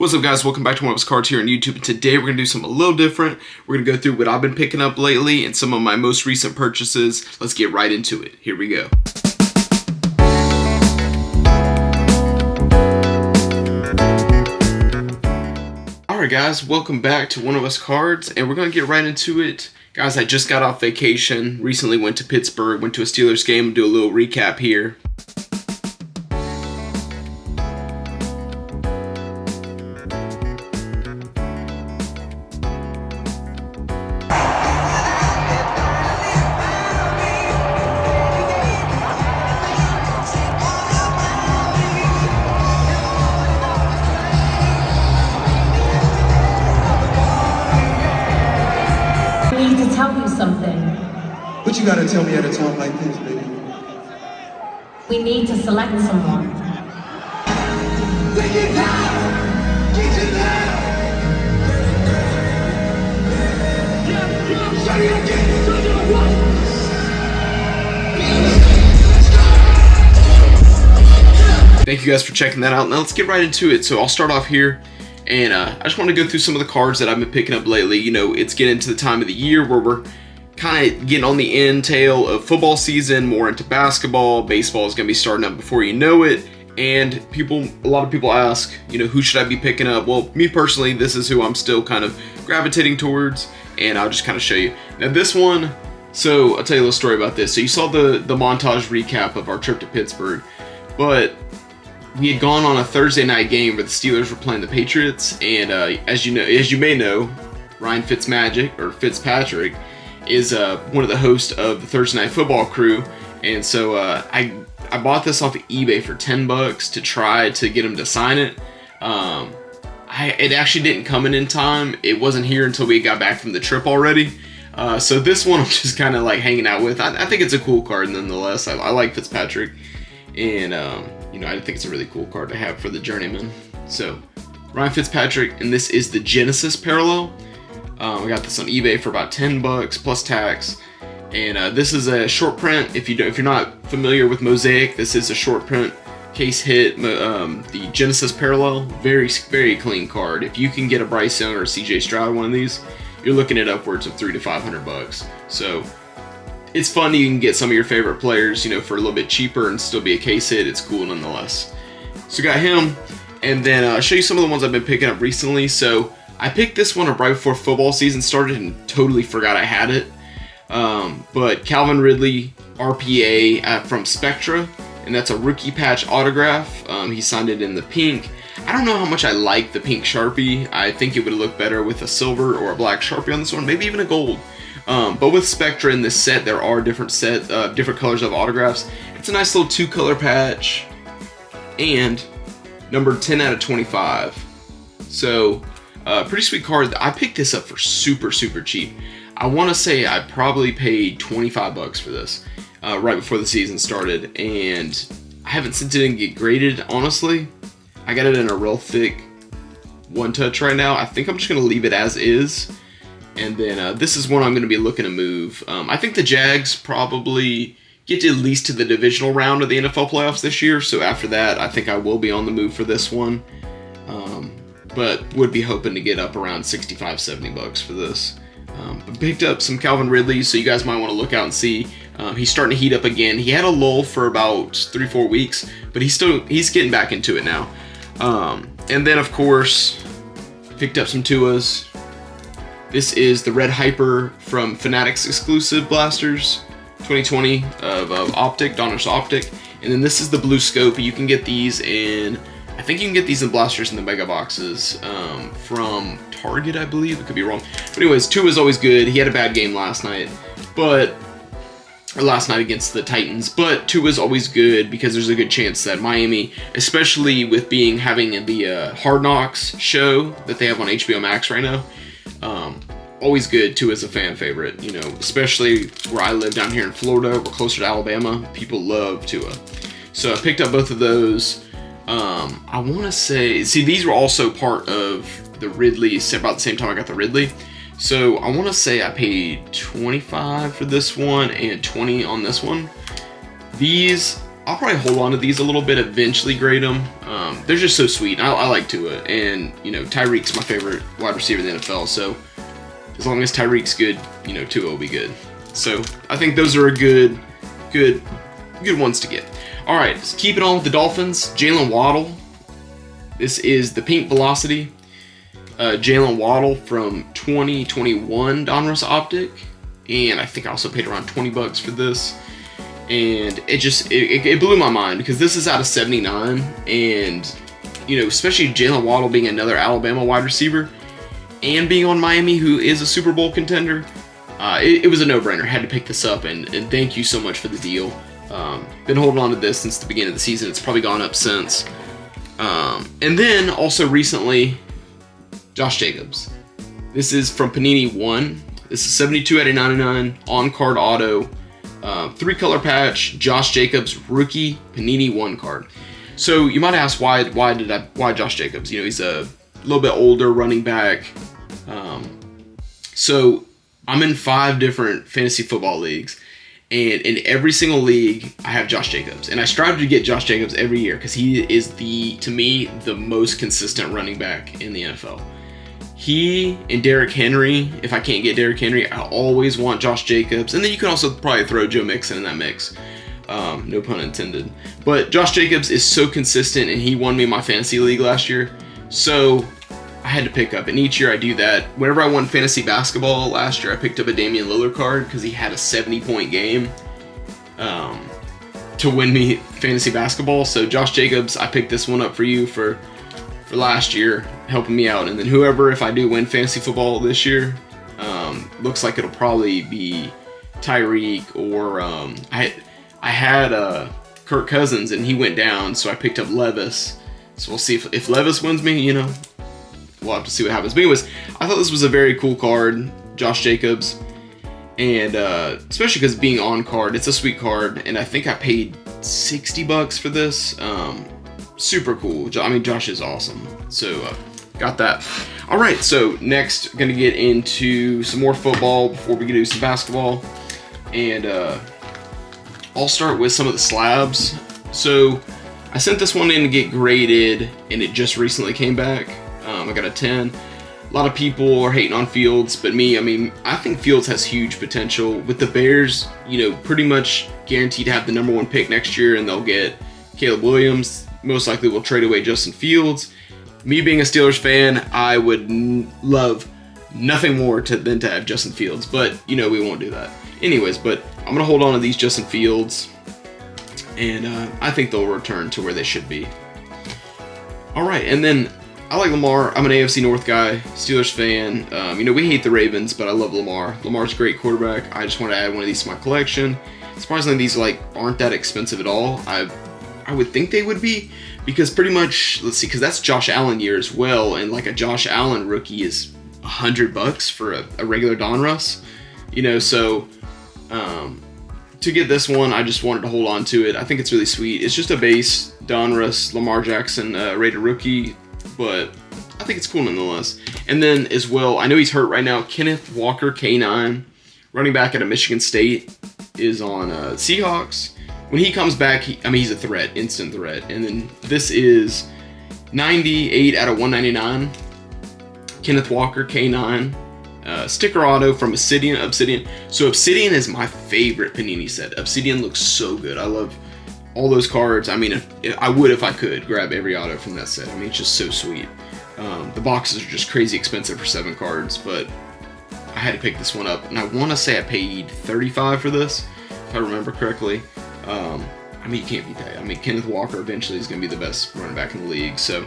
What's up, guys? Welcome back to One of Us Cards here on YouTube. And today we're going to do something a little different. We're going to go through what I've been picking up lately and some of my most recent purchases. Let's get right into it. Here we go. Alright guys, welcome back to One of Us Cards, and we're going to get right into it. Guys, I just got off vacation, recently went to Pittsburgh, went to a Steelers game, do a little recap here. Tell you something. What you gotta tell me at a time like this, baby? We need to select someone. Thank you guys for checking that out. Now let's get right into it. So I'll start off here. And I just want to go through some of the cards that I've been picking up lately. You know, it's getting to the time of the year where we're kind of getting on the end tail of football season, more into basketball. Baseball is going to be starting up before you know it. And a lot of people ask, you know, who should I be picking up? Well, me personally, this is who I'm still kind of gravitating towards. And I'll just kind of show you. Now this one, so I'll tell you a little story about this. So you saw the montage recap of our trip to Pittsburgh. But we had gone on a Thursday night game where the Steelers were playing the Patriots, and as you may know, Ryan Fitzpatrick is one of the hosts of the Thursday Night Football crew, and so I bought this off of eBay for $10 to try to get him to sign it. It actually didn't come in time. It wasn't here until we got back from the trip already. So this one I'm just kind of like hanging out with. I think it's a cool card nonetheless. I like Fitzpatrick, and you know, I think it's a really cool card to have for the journeyman. So, Ryan Fitzpatrick, and this is the Genesis parallel. I got this on eBay for about $10 plus tax, and this is a short print. If you're not familiar with Mosaic, this is a short print case hit. The Genesis parallel, very clean card. If you can get a Bryce Young or a CJ Stroud one of these, you're looking at upwards of $300 to $500. So it's fun. You can get some of your favorite players, you know, for a little bit cheaper and still be a case hit. It's cool nonetheless. So got him, and then I'll show you some of the ones I've been picking up recently. So I picked this one up right before football season started and totally forgot I had it. But Calvin Ridley RPA from Spectra, and that's a rookie patch autograph. He signed it in the pink. I don't know how much I like the pink Sharpie. I think it would look better with a silver or a black Sharpie on this one, maybe even a gold. But with Spectra in this set, there are different colors of autographs. It's a nice little 2-color patch, and number 10 out of 25. So, pretty sweet card. I picked this up for super cheap. I want to say I probably paid $25 for this right before the season started, and I haven't since it didn't get graded. Honestly, I got it in a real thick one touch right now. I think I'm just gonna leave it as is. And then this is one I'm going to be looking to move. I think the Jags probably get to at least to the divisional round of the NFL playoffs this year. So after that, I think I will be on the move for this one. But would be hoping to get up around $65-70 for this. But picked up some Calvin Ridley, so you guys might want to look out and see. He's starting to heat up again. He had a lull for about 3-4 weeks, but he's getting back into it now. And then of course, picked up some Tuas. This is the Red Hyper from Fanatics exclusive blasters, 2020 of Optic, Donruss Optic. And then this is the Blue Scope. You can get these in, I think you can get these in blasters in the mega boxes from Target, I believe. It could be wrong. But anyways, Tua is always good. He had a bad game last night against the Titans. But Tua is always good because there's a good chance that Miami, especially with having the Hard Knocks show that they have on HBO Max right now, always good. Tua is a fan favorite, you know, especially where I live down here in Florida. We're closer to Alabama. People love Tua. So I picked up both of those. I want to say, these were also part of the Ridley, about the same time I got the Ridley. So I want to say I paid $25 for this one and $20 on this one. These I'll probably hold on to these a little bit, eventually grade them. They're just so sweet. I like Tua, and you know, Tyreek's my favorite wide receiver in the NFL. So as long as Tyreek's good, you know, Tua will be good. So I think those are a good ones to get. All right, let's keep it on with the Dolphins. Jalen Waddle. This is the Pink Velocity. Jalen Waddle from 2021 Donruss Optic, and I think I also paid around $20 for this. And it blew my mind because this is out of 79, and you know, especially Jalen Waddle being another Alabama wide receiver and being on Miami, who is a Super Bowl contender, it was a no-brainer. Had to pick this up, and thank you so much for the deal. Been holding on to this since the beginning of the season. It's probably gone up since. And then also recently, Josh Jacobs. This is from Panini 1. This is 72 out of 99 on-card auto. 3-color patch, Josh Jacobs rookie Panini 1 card. So you might ask why Josh Jacobs? You know, he's a little bit older running back. So I'm in 5 different fantasy football leagues, and in every single league I have Josh Jacobs, and I strive to get Josh Jacobs every year because he is to me the most consistent running back in the NFL. He and Derrick Henry, if I can't get Derrick Henry, I always want Josh Jacobs. And then you can also probably throw Joe Mixon in that mix. No pun intended. But Josh Jacobs is so consistent, and he won me my fantasy league last year. So I had to pick up. And each year I do that. Whenever I won fantasy basketball last year, I picked up a Damian Lillard card because he had a 70-point game to win me fantasy basketball. So Josh Jacobs, I picked this one up for you for last year, helping me out. And then whoever, if I do win fantasy football this year, looks like it'll probably be Tyreek, or I had Kirk Cousins and he went down, so I picked up Levis. So we'll see if Levis wins me, you know, we'll have to see what happens. But anyways, I thought this was a very cool card, Josh Jacobs, and especially because being on card, it's a sweet card, and I think I paid $60 for this. Super cool. I mean, Josh is awesome. So got that. All right, so next, gonna get into some more football before we get to some basketball, and I'll start with some of the slabs. So I sent this one in to get graded, and it just recently came back. I got a 10. A lot of people are hating on Fields, but me, I mean, I think Fields has huge potential. With the Bears, you know, pretty much guaranteed to have the #1 pick next year, and they'll get Caleb Williams. Most likely will trade away Justin Fields. Me being a Steelers fan, I would love nothing more than to have Justin Fields, but you know, we won't do that. Anyways, but I'm gonna hold on to these Justin Fields, and I think they'll return to where they should be. All right, and then I like Lamar. I'm an AFC North guy, Steelers fan. You know, we hate the Ravens, but I love Lamar. Lamar's a great quarterback. I just want to add one of these to my collection. Surprisingly, these aren't that expensive at all. I would think they would be, because pretty much, let's see, because that's Josh Allen year as well, and like a Josh Allen rookie is $100 for a regular Donruss, you know. So to get this one, I just wanted to hold on to it. I think it's really sweet. It's just a base Donruss Lamar Jackson rated rookie, but I think it's cool nonetheless. And then as well, I know he's hurt right now, Kenneth Walker, K9, running back out of Michigan State, is on Seahawks. When he comes back, he's a threat, instant threat. And then this is 98 out of 199. Kenneth Walker, K9. Sticker auto from Obsidian. So Obsidian is my favorite Panini set. Obsidian looks so good. I love all those cards. I mean, I would if I could grab every auto from that set. I mean, it's just so sweet. The boxes are just crazy expensive for 7 cards, but I had to pick this one up. And I want to say I paid $35 for this, if I remember correctly. I mean, you can't beat that. I mean, Kenneth Walker eventually is going to be the best running back in the league, so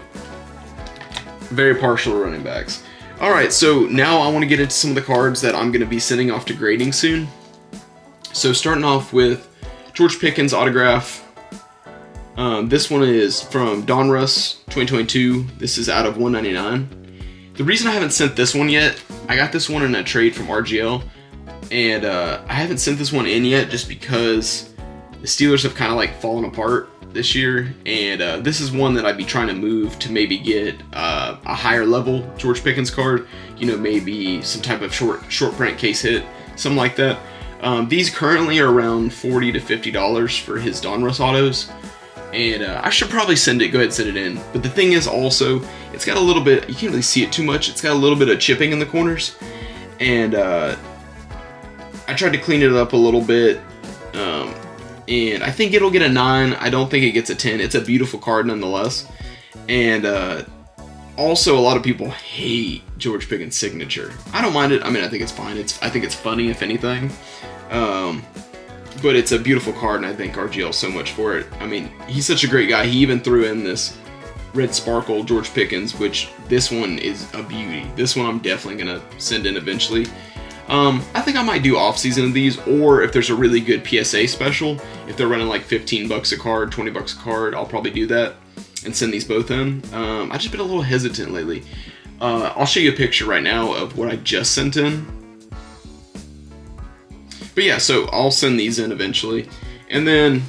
very partial to running backs. All right, so now I want to get into some of the cards that I'm going to be sending off to grading soon. So starting off with George Pickens autograph. This one is from Donruss 2022. This is out of 199. The reason I haven't sent this one yet, I got this one in a trade from RGL, and I haven't sent this one in yet just because the Steelers have kind of fallen apart this year, and this is one that I'd be trying to move to maybe get a higher level George Pickens card, you know, maybe some type of short print case hit, something like that. These currently are around $40 to $50 for his Donruss autos. And I should probably go ahead and send it in. But the thing is also, it's got a little bit, you can't really see it too much, it's got a little bit of chipping in the corners. And I tried to clean it up a little bit. And I think it'll get a 9. I don't think it gets a 10. It's a beautiful card nonetheless. And also, a lot of people hate George Pickens' signature. I don't mind it. I mean, I think it's fine. I think it's funny, if anything. But it's a beautiful card, and I thank RGL so much for it. I mean, he's such a great guy. He even threw in this Red Sparkle George Pickens, which this one is a beauty. This one I'm definitely going to send in eventually. I think I might do off-season of these, or if there's a really good PSA special, if they're running like $15 a card, $20 a card, I'll probably do that and send these both in. I've just been a little hesitant lately. I'll show you a picture right now of what I just sent in. But yeah, so I'll send these in eventually. And then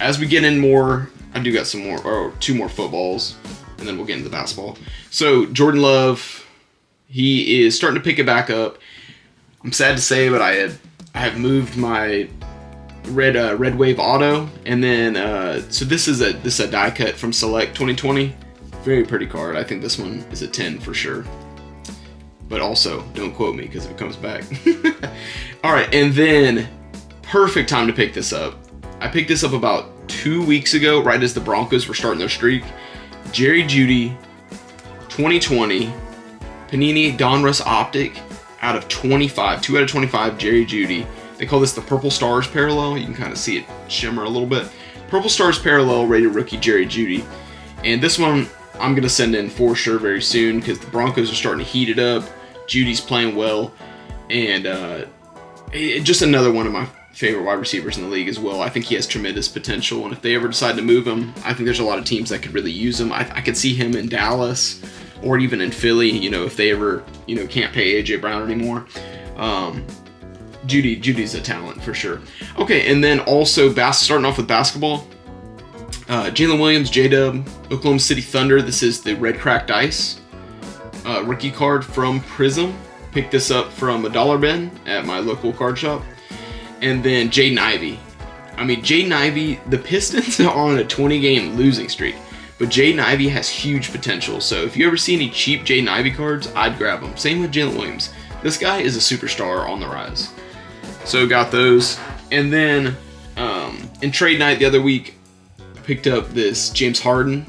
as we get in more, I do got some more, or 2 more footballs, and then we'll get into basketball. So Jordan Love, he is starting to pick it back up. I'm sad to say, but I have moved my Red Wave auto, and then so this is a die cut from Select 2020. Very pretty card. I think this one is a 10 for sure. But also, don't quote me because if it comes back. All right, and then perfect time to pick this up. I picked this up about 2 weeks ago, right as the Broncos were starting their streak. Jerry Jeudy, 2020, Panini Donruss Optic out of 25. 2 out of 25, Jerry Jeudy. They call this the Purple Stars parallel. You can kind of see it shimmer a little bit. Purple Stars parallel rated rookie Jerry Jeudy. And this one I'm going to send in for sure very soon because the Broncos are starting to heat it up. Judy's playing well. And just another one of my favorite wide receivers in the league as well. I think he has tremendous potential. And if they ever decide to move him, I think there's a lot of teams that could really use him. I could see him in Dallas or even in Philly, if they ever, can't pay A.J. Brown anymore. Judy's a talent for sure. Okay, and then also starting off with basketball. Jalen Williams, J-Dub, Oklahoma City Thunder. This is the Red Cracked Ice rookie card from Prism. Picked this up from a dollar bin at my local card shop. And then Jaden Ivey. I mean, Jaden Ivey, the Pistons are on a 20-game losing streak. But Jaden Ivey has huge potential. So if you ever see any cheap Jaden Ivey cards, I'd grab them. Same with Jalen Williams. This guy is a superstar on the rise. So got those. And then in trade night the other week, I picked up this James Harden.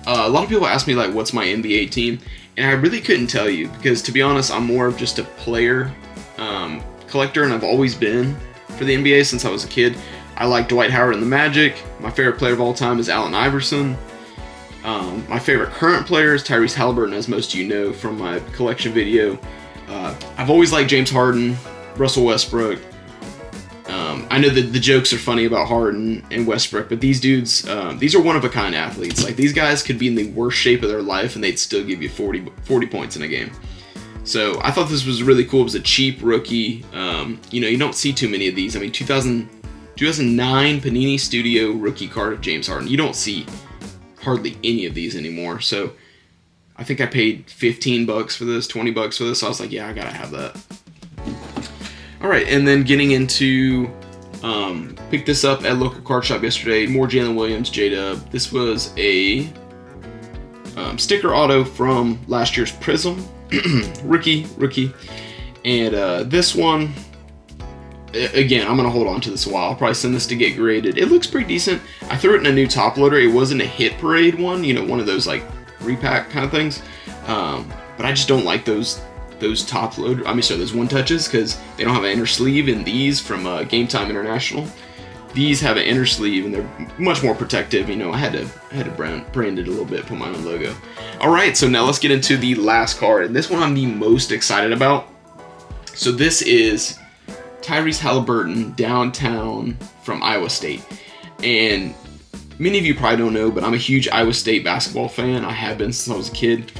A lot of people ask me, like, what's my NBA team? And I really couldn't tell you because, to be honest, I'm more of just a player collector, and I've always been for the NBA since I was a kid. I like Dwight Howard and the Magic. My favorite player of all time is Allen Iverson. My favorite current player is Tyrese Halliburton, as most of you know from my collection video. I've always liked James Harden, Russell Westbrook. I know that the jokes are funny about Harden and Westbrook, but these dudes, these are one-of-a-kind athletes. Like, these guys could be in the worst shape of their life, and they'd still give you 40 points in a game. So I thought this was really cool. It was a cheap rookie. You don't see too many of these. I mean, 2009 Panini Studio rookie card of James Harden. You don't see hardly any of these anymore. So I think I paid $15 for this, $20 for this. So I was like, yeah, I gotta have that. All right, and then getting into, picked this up at local card shop yesterday. More Jalen Williams, J-Dub. This was a sticker auto from last year's Prism. rookie. And this one, again, I'm going to hold on to this a while. I'll probably send this to get graded. It looks pretty decent. I threw it in a new top loader. It wasn't a Hit Parade one, one of those like repack kind of things. But I just don't like those top loader. Those one touches because they don't have an inner sleeve in these from Game Time International. These have an inner sleeve and they're much more protective. I had to brand it a little bit, put my own logo. All right, so now let's get into the last card. And this one I'm the most excited about. So this is Tyrese Halliburton, downtown from Iowa State. And many of you probably don't know, but I'm a huge Iowa State basketball fan. I have been since I was a kid.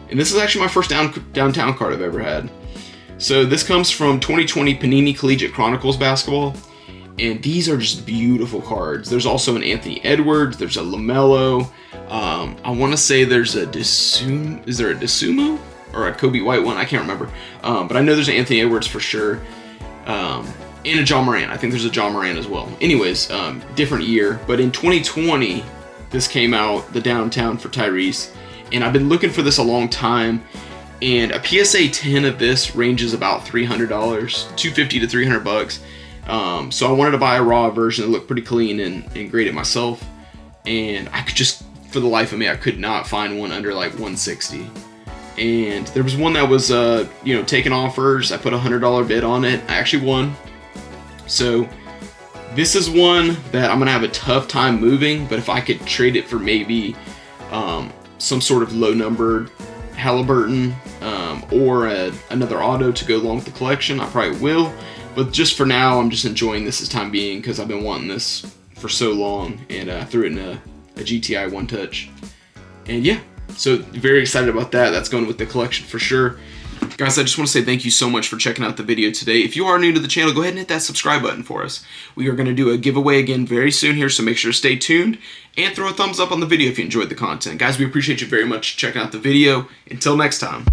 And this is actually my first downtown card I've ever had. So this comes from 2020 Panini Collegiate Chronicles basketball. And these are just beautiful cards. There's also an Anthony Edwards. There's a LaMelo. I want to say there's a Dosunmu. Is there a Dosunmu? Or a Kobe White one? I can't remember. But I know there's an Anthony Edwards for sure. And And a John Moran. I think there's a John Moran as well. Anyways, different year. But in 2020, this came out, the Downtown for Tyrese. And I've been looking for this a long time. And a PSA 10 of this ranges about $300, $250 to $300. So I wanted to buy a raw version that looked pretty clean and grade it myself. And I could just, for the life of me, I could not find one under like 160. And there was one that was, taking offers. I put a $100 bid on it. I actually won. So this is one that I'm gonna have a tough time moving, but if I could trade it for maybe some sort of low numbered Halliburton or another auto to go along with the collection, I probably will. But just for now, I'm just enjoying this as time being because I've been wanting this for so long, and I threw it in a GTI One Touch. And yeah, so very excited about that. That's going with the collection for sure. Guys, I just want to say thank you so much for checking out the video today. If you are new to the channel, go ahead and hit that subscribe button for us. We are going to do a giveaway again very soon here, so make sure to stay tuned and throw a thumbs up on the video if you enjoyed the content. Guys, we appreciate you very much checking out the video. Until next time.